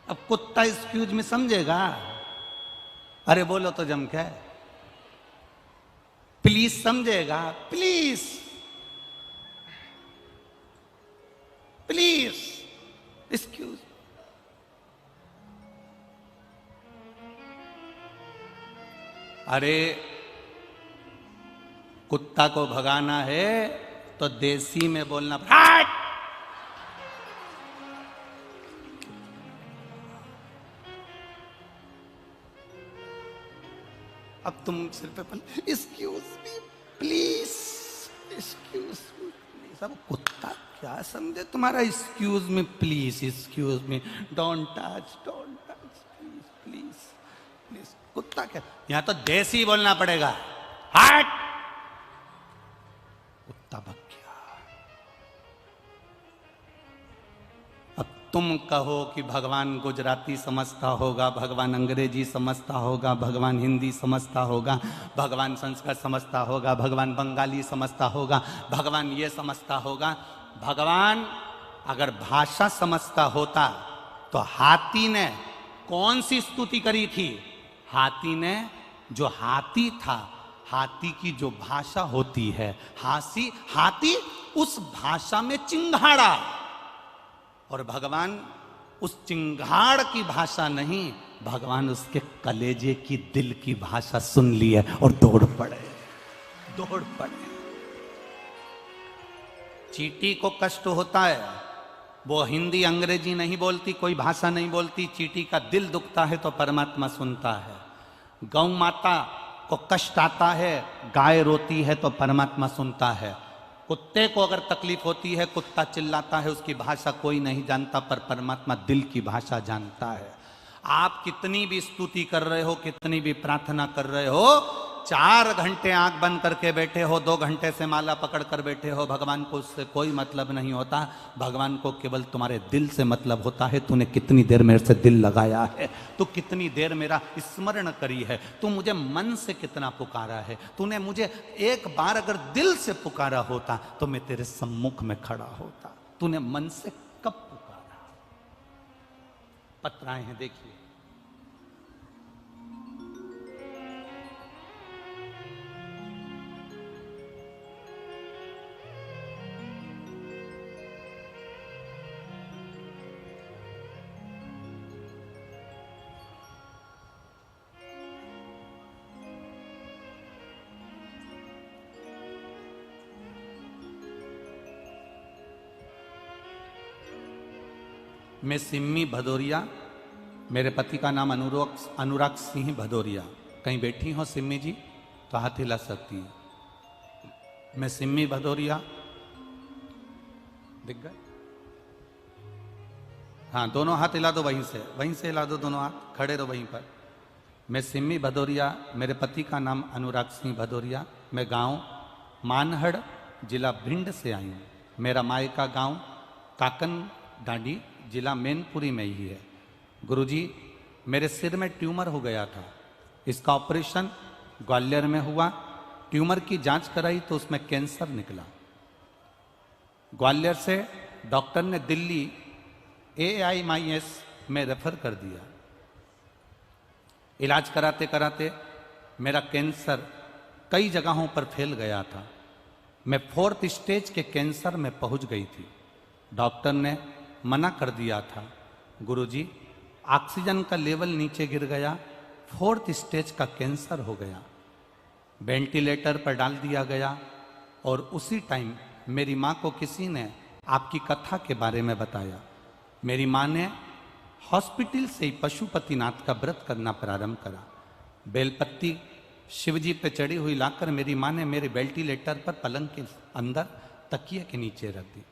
अब कुत्ता एक्सक्यूज में समझेगा? अरे बोलो तो जम के, प्लीज समझेगा? Please please excuse. अरे कुत्ता को भगाना है तो देसी में बोलना। हट! अब तुम सिर पे excuse me please, excuse me please. अब कुत्ता क्या समझे तुम्हारा excuse me please, excuse me, don't touch, please please please. कुत्ता क्या, यहां तो देसी बोलना पड़ेगा। हट! कुत्ता भग गया। अब तुम कहो कि भगवान गुजराती समझता होगा, भगवान अंग्रेजी समझता होगा, भगवान हिंदी समझता होगा, भगवान संस्कृत समझता होगा, भगवान बंगाली समझता होगा, भगवान ये समझता होगा। भगवान अगर भाषा समझता होता तो हाथी ने कौन सी स्तुति करी थी? हाथी ने, जो हाथी था, हाथी की जो भाषा होती है, हाथी उस भाषा में चिंघाड़ा, और भगवान उस चिंगाड़ की भाषा नहीं, भगवान उसके कलेजे की, दिल की भाषा सुन ली है और दौड़ पड़े। चींटी को कष्ट होता है, वो हिंदी अंग्रेजी नहीं बोलती, कोई भाषा नहीं बोलती, चींटी का दिल दुखता है तो परमात्मा सुनता है। गौ माता को कष्ट आता है, गाय रोती है तो परमात्मा सुनता है। कुत्ते को अगर तकलीफ होती है, कुत्ता चिल्लाता है, उसकी भाषा कोई नहीं जानता, पर परमात्मा दिल की भाषा जानता है। आप कितनी भी स्तुति कर रहे हो, कितनी भी प्रार्थना कर रहे हो, 4 घंटे आंख बंद करके बैठे हो, 2 घंटे से माला पकड़ कर बैठे हो, भगवान को उससे कोई मतलब नहीं होता। भगवान को केवल तुम्हारे दिल से मतलब होता है। तूने कितनी देर मेरे से दिल लगाया है, तू कितनी देर मेरा स्मरण करी है, तू मुझे मन से कितना पुकारा है। तूने मुझे एक बार अगर दिल से पुकारा होता तो मैं तेरे सम्मुख में खड़ा होता। तूने मन से कब पुकारा? पत्राएं हैं, देखिए। मैं सिम्मी भदौरिया, मेरे पति का नाम अनुराग सिंह भदौरिया। कहीं बैठी हो सिम्मी जी तो हाथ हिला सकती है। मैं सिम्मी भदौरिया, दिख गए? हाँ, दोनों हाथ हिला दो, वहीं से हिला दो दोनों हाथ, खड़े रहो वहीं पर। मैं सिम्मी भदौरिया, मेरे पति का नाम अनुराग सिंह भदौरिया। मैं गांव मानहड़, जिला भिंड से आई हूँ। मेरा मायका गांव काकन डांडी, जिला मैनपुरी में ही है। गुरुजी, मेरे सिर में ट्यूमर हो गया था, इसका ऑपरेशन ग्वालियर में हुआ। ट्यूमर की जांच कराई तो उसमें कैंसर निकला। ग्वालियर से डॉक्टर ने दिल्ली AIMS में रेफर कर दिया। इलाज कराते कराते मेरा कैंसर कई जगहों पर फैल गया था। मैं 4th स्टेज के कैंसर में पहुंच गई थी। डॉक्टर ने मना कर दिया था, गुरुजी ऑक्सीजन का लेवल नीचे गिर गया, 4th स्टेज का कैंसर हो गया। वेंटिलेटर पर डाल दिया गया। और उसी टाइम मेरी माँ को किसी ने आपकी कथा के बारे में बताया। मेरी माँ ने हॉस्पिटल से ही पशुपतिनाथ का व्रत करना प्रारंभ करा। बेलपत्ती शिवजी पे चढ़ी हुई लाकर मेरी माँ ने मेरे वेंटिलेटर पर पलंग के अंदर तकिए के नीचे रख दी।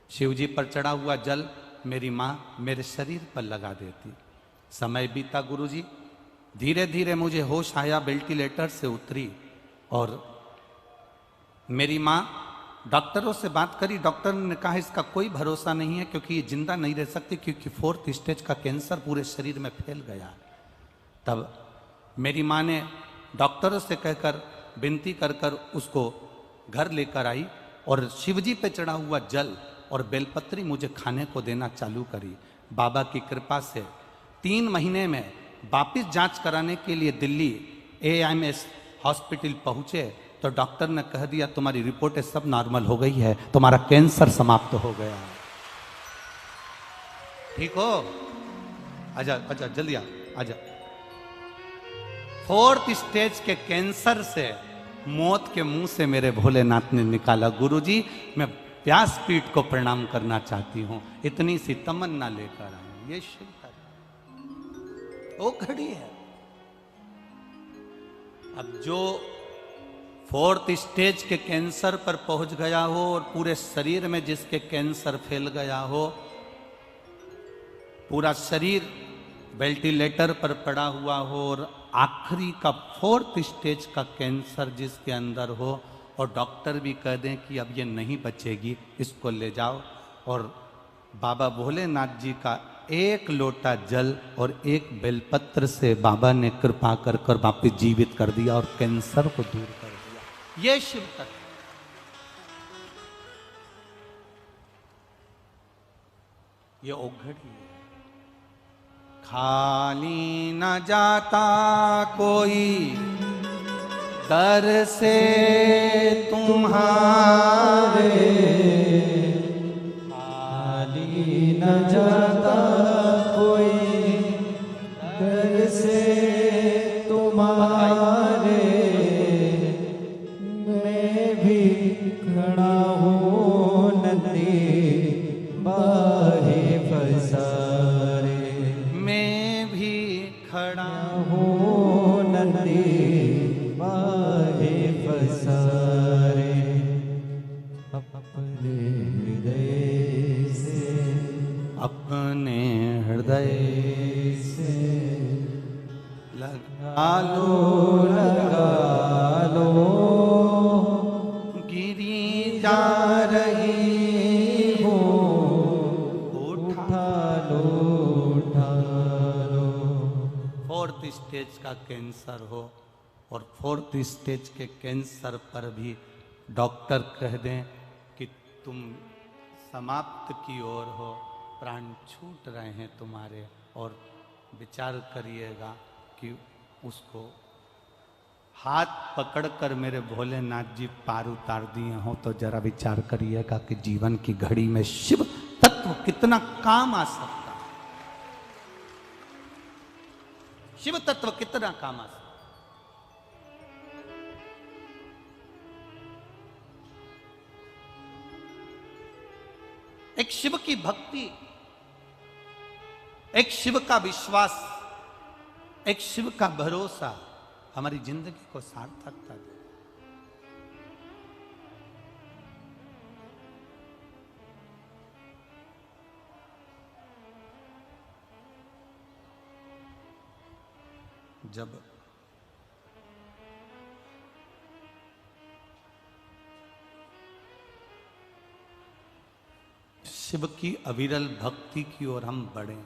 शिवजी पर चढ़ा हुआ जल मेरी माँ मेरे शरीर पर लगा देती। समय बीता गुरुजी, धीरे धीरे मुझे होश आया, वेंटिलेटर से उतरी और मेरी माँ डॉक्टरों से बात करी। डॉक्टर ने कहा इसका कोई भरोसा नहीं है क्योंकि ये जिंदा नहीं रह सकती, क्योंकि 4th स्टेज का कैंसर पूरे शरीर में फैल गया। तब मेरी माँ ने डॉक्टरों से कहकर विनती कर कर उसको घर लेकर आई और शिवजी पे चढ़ा हुआ जल और बेलपत्री मुझे खाने को देना चालू करी। बाबा की कृपा से 3 महीने में वापिस जांच कराने के लिए दिल्ली AIMS हॉस्पिटल पहुंचे तो डॉक्टर ने कह दिया तुम्हारी रिपोर्टें सब नॉर्मल हो गई है, तुम्हारा कैंसर समाप्त हो गया है। ठीक हो? आजा आजा जल्दी आजा। 4th स्टेज के कैंसर से मौत के मुंह से मेरे भोलेनाथ ने निकाला। गुरुजी मैं व्यासपीठ को प्रणाम करना चाहती हूं, इतनी सी तमन्ना लेकर आए। ये शिव का वो घड़ी है। अब जो 4th स्टेज के कैंसर पर पहुंच गया हो और पूरे शरीर में जिसके कैंसर फैल गया हो, पूरा शरीर वेंटिलेटर पर पड़ा हुआ हो और आखिरी का 4th स्टेज का कैंसर जिसके अंदर हो और डॉक्टर भी कह दें कि अब ये नहीं बचेगी, इसको ले जाओ, और बाबा भोलेनाथ जी का 1 लोटा जल और 1 बेलपत्र से बाबा ने कृपा कर कर वापिस जीवित कर दिया और कैंसर को दूर कर दिया। ये शिव तत्व। ये ओघड़ी है। खाली न जाता कोई दर से तुम्हारे, खाली न जाता कोई दर से तुम्हारे, मैं भी खड़ा हूँ नदी बाहे फसारे, मैं भी खड़ा हूँ नदी बाहे फसारे, अपने हृदय से, अपने हृदय से लगा लो, लगा लो, गिरी जा रही हो, उठा उठा लो। 4th स्टेज का कैंसर हो और 4th स्टेज के कैंसर पर भी डॉक्टर कह दें कि तुम समाप्त की ओर हो, प्राण छूट रहे हैं तुम्हारे, और विचार करिएगा कि उसको हाथ पकड़कर मेरे भोलेनाथ जी पार उतार दिए हो, तो जरा विचार करिएगा कि जीवन की घड़ी में शिव तत्व कितना काम आ सकता है। शिव तत्व कितना काम आ सकता है। एक शिव की भक्ति, एक शिव का विश्वास, एक शिव का भरोसा हमारी जिंदगी को सार्थकता दे। जब शिव की अविरल भक्ति की ओर हम बढ़े,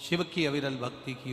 शिव की अविरल भक्ति की ओर